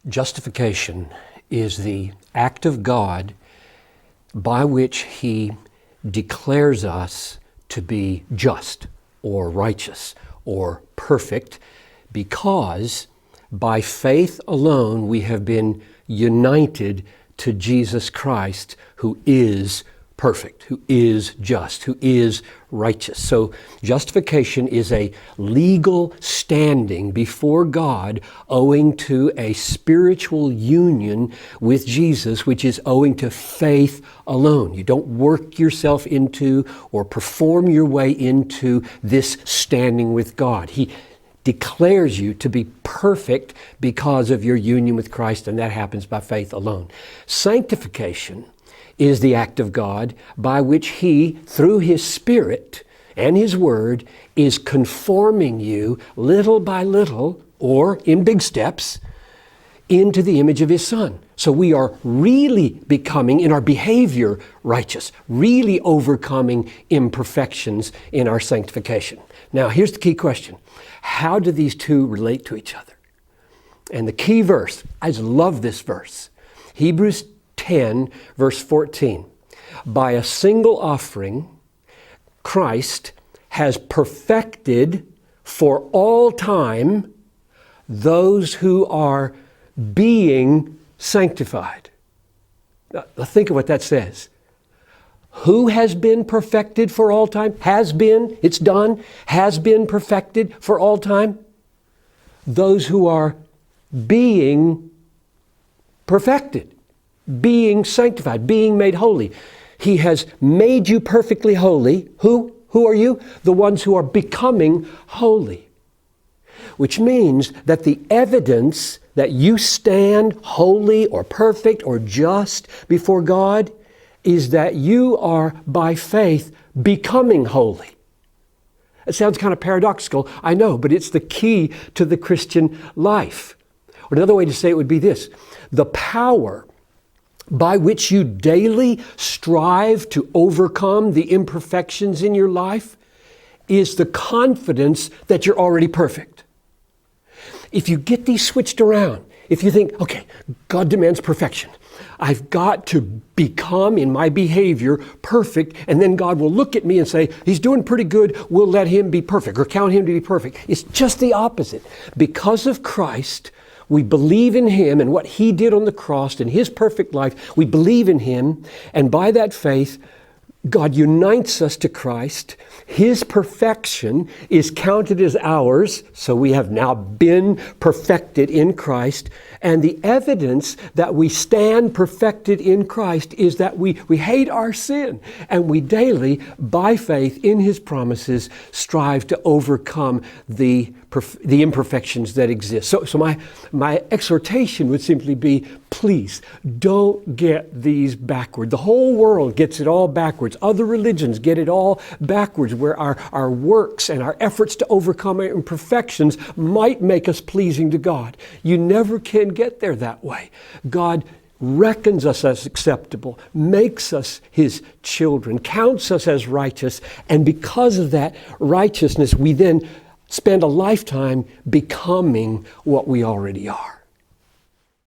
Justification is the act of God by which He declares us to be just or righteous or perfect, because by faith alone we have been united to Jesus Christ, who is perfect, who is just, who is righteous. So justification is a legal standing before God owing to a spiritual union with Jesus, which is owing to faith alone. You don't work yourself into or perform your way into this standing with God. He declares you to be perfect because of your union with Christ, and that happens by faith alone. Sanctification is the act of God by which He, through His Spirit and His Word, is conforming you little by little, or in big steps, into the image of His Son. So we are really becoming, in our behavior, righteous, really overcoming imperfections in our sanctification. Now, here's the key question. How do these two relate to each other? And the key verse, I just love this verse, Hebrews 10, verse 14. By a single offering, Christ has perfected for all time those who are being sanctified. Now, think of what that says. Who has been perfected for all time? Has been, it's done, has been perfected for all time? Those who are being perfected, being sanctified, being made holy. He has made you perfectly holy. Who are you? The ones who are becoming holy. Which means that the evidence that you stand holy or perfect or just before God is that you are, by faith, becoming holy. It sounds kind of paradoxical, I know, but it's the key to the Christian life. Or another way to say it would be this: the power by which you daily strive to overcome the imperfections in your life is the confidence that you're already perfect. If you get these switched around, if you think, okay, God demands perfection, I've got to become in my behavior perfect, and then God will look at me and say, He's doing pretty good, we'll let Him be perfect, or count Him to be perfect. It's just the opposite. Because of Christ, we believe in Him and what He did on the cross and His perfect life. We believe in Him, and by that faith, God unites us to Christ. His perfection is counted as ours, so we have now been perfected in Christ. And the evidence that we stand perfected in Christ is that we hate our sin, and we daily, by faith in His promises, strive to overcome the imperfections that exist. So my exhortation would simply be, please don't get these backward. The whole world gets it all backwards. Other religions get it all backwards, where our works and our efforts to overcome our imperfections might make us pleasing to God. You never can get there that way. God reckons us as acceptable, makes us His children, counts us as righteous, and because of that righteousness, we then spend a lifetime becoming what we already are.